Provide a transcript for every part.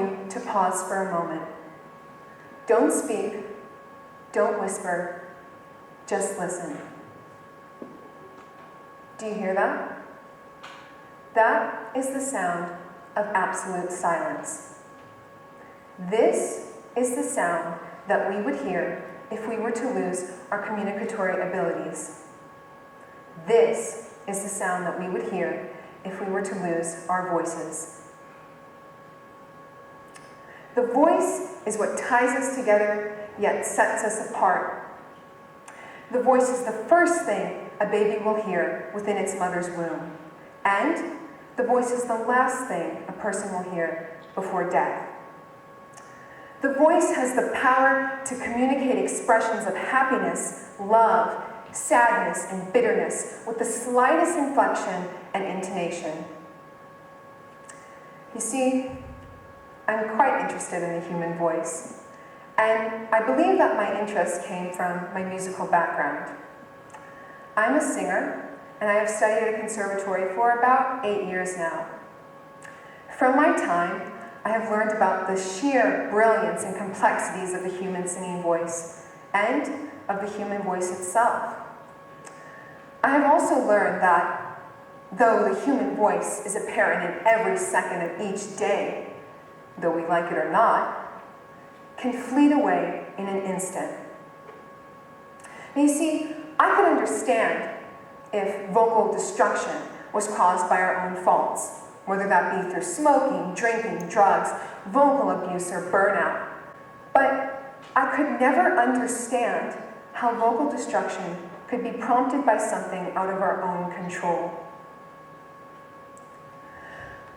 you to pause for a moment. Don't speak, don't whisper, just listen. Do you hear that? That is the sound of absolute silence. This is the sound that we would hear if we were to lose our communicatory abilities. This is the sound that we would hear if we were to lose our voices. The voice is what ties us together, yet sets us apart. The voice is the first thing a baby will hear within its mother's womb. And the voice is the last thing a person will hear before death. The voice has the power to communicate expressions of happiness, love, sadness, and bitterness with the slightest inflection and intonation. You see, I'm quite interested in the human voice, and I believe that my interest came from my musical background. I'm a singer, and I have studied at a conservatory for about 8 years now. From my time, I have learned about the sheer brilliance and complexities of the human singing voice, and of the human voice itself. I have also learned that, though the human voice is apparent in every second of each day, though we like it or not, can fleet away in an instant. Now you see, I could understand if vocal destruction was caused by our own faults, whether that be through smoking, drinking, drugs, vocal abuse, or burnout. But I could never understand how vocal destruction could be prompted by something out of our own control.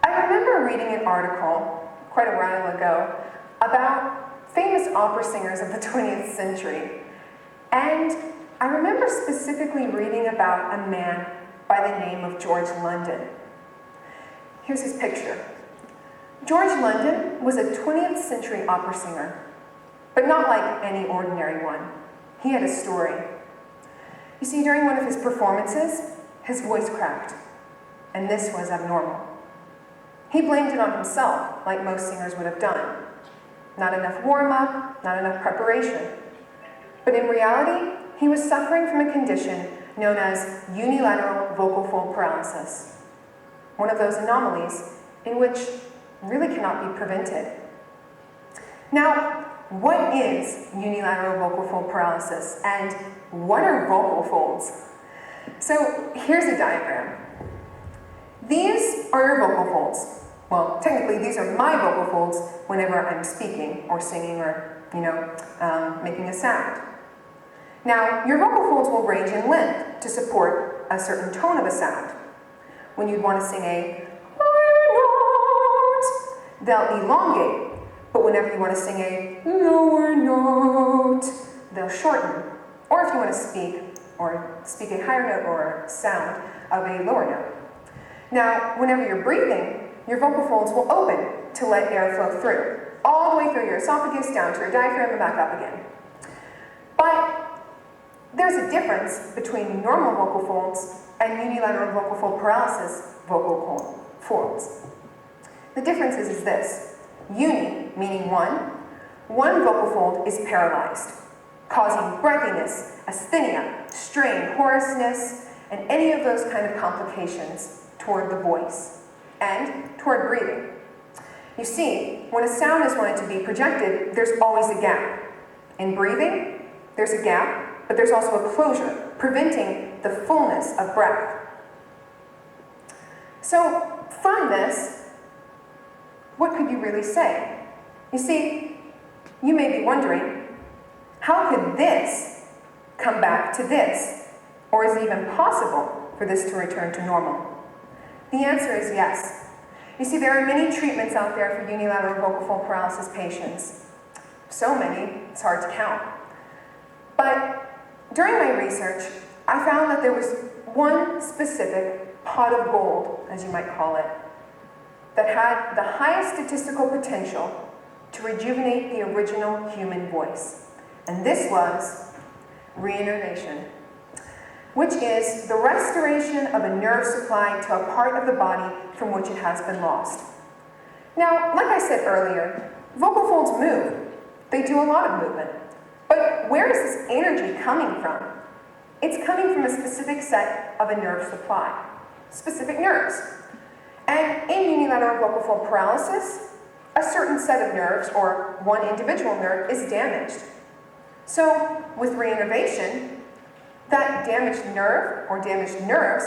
I remember reading an article quite a while ago about famous opera singers of the 20th century. And I remember specifically reading about a man by the name of George London. Here's his picture. George London was a 20th century opera singer, but not like any ordinary one. He had a story. You see, during one of his performances, his voice cracked, and this was abnormal. He blamed it on himself, like most singers would have done. Not enough warm-up, not enough preparation. But in reality, he was suffering from a condition known as unilateral vocal fold paralysis, one of those anomalies in which really cannot be prevented. Now, what is unilateral vocal fold paralysis, and what are vocal folds? So here's a diagram. These are your vocal folds. Well, technically, these are my vocal folds whenever I'm speaking or singing or, making a sound. Now, your vocal folds will range in length to support a certain tone of a sound. When you'd want to sing a high note, they'll elongate. But whenever you want to sing a lower note, they'll shorten. Or if you want to speak a higher note or sound of a lower note. Now, whenever you're breathing, your vocal folds will open to let air flow through, all the way through your esophagus, down to your diaphragm, and back up again. But there's a difference between normal vocal folds and unilateral vocal fold paralysis vocal folds. The difference is this. Uni, meaning one vocal fold is paralyzed, causing breathiness, asthenia, strain, hoarseness, and any of those kind of complications toward the voice and toward breathing. You see, when a sound is wanted to be projected, there's always a gap. In breathing, there's a gap, but there's also a closure, preventing the fullness of breath. So, from this, what could you really say? You see, you may be wondering, how could this come back to this? Or is it even possible for this to return to normal? The answer is yes. You see, there are many treatments out there for unilateral vocal fold paralysis patients. So many, it's hard to count. But during my research, I found that there was one specific pot of gold, as you might call it, that had the highest statistical potential to rejuvenate the original human voice. And this was regeneration, which is the restoration of a nerve supply to a part of the body from which it has been lost. Now, like I said earlier, vocal folds move. They do a lot of movement. But where is this energy coming from? It's coming from a specific set of a nerve supply, specific nerves. And in unilateral vocal fold paralysis, a certain set of nerves, or one individual nerve, is damaged. So, with reinnervation, that damaged nerve, or damaged nerves,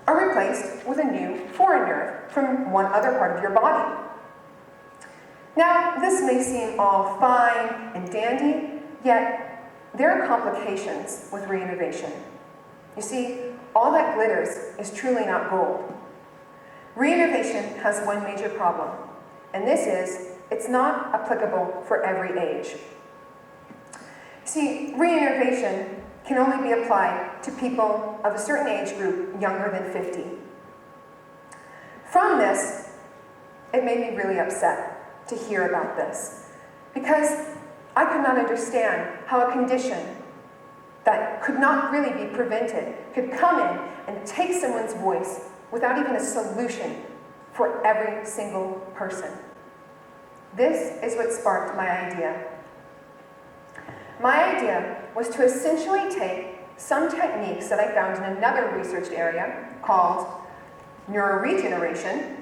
are replaced with a new foreign nerve from one other part of your body. Now, this may seem all fine and dandy, yet there are complications with reinnervation. You see, all that glitters is truly not gold. Reinnervation has one major problem, and this is, it's not applicable for every age. See, reinnervation can only be applied to people of a certain age group younger than 50. From this, it made me really upset to hear about this, because I could not understand how a condition that could not really be prevented could come in and take someone's voice without even a solution for every single person. This is what sparked my idea. My idea was to essentially take some techniques that I found in another researched area called neuroregeneration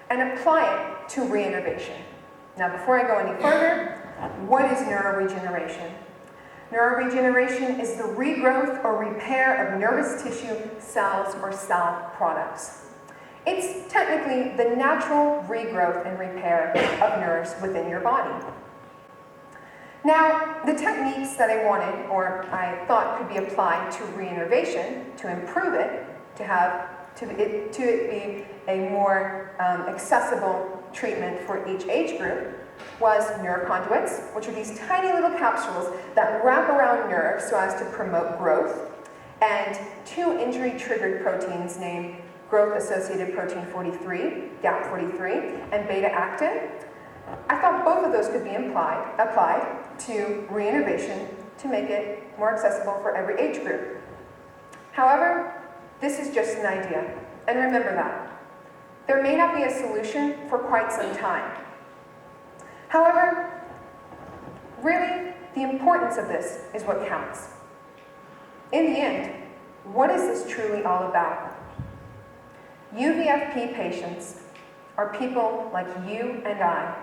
and apply it to reinnervation. Now, before I go any further, what is neuroregeneration? Neuroregeneration is the regrowth or repair of nervous tissue, cells, or cell products. It's technically the natural regrowth and repair of nerves within your body. Now, the techniques that I wanted, or I thought could be applied to reinnervation, to improve it, to it be a more accessible treatment for each age group, was nerve conduits, which are these tiny little capsules that wrap around nerves so as to promote growth, and two injury-triggered proteins named growth-associated protein 43, GAP43, and beta-actin. I thought both of those could be applied to reinnervation to make it more accessible for every age group. However, this is just an idea, and remember that. There may not be a solution for quite some time. However, really, the importance of this is what counts. In the end, what is this truly all about? UVFP patients are people like you and I.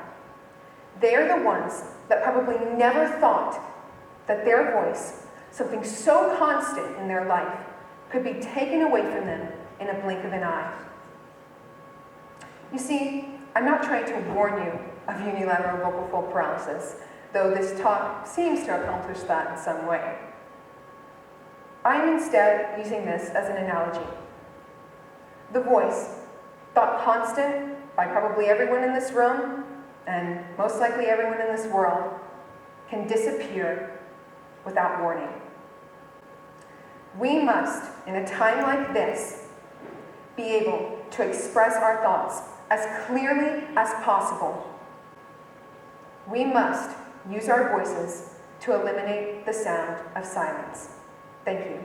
They're the ones that probably never thought that their voice, something so constant in their life, could be taken away from them in a blink of an eye. You see, I'm not trying to warn you of unilateral vocal fold paralysis, though this talk seems to accomplish that in some way. I'm instead using this as an analogy. The voice, thought constant by probably everyone in this room, and most likely everyone in this world, can disappear without warning. We must, in a time like this, be able to express our thoughts as clearly as possible. We must use our voices to eliminate the sound of silence. Thank you.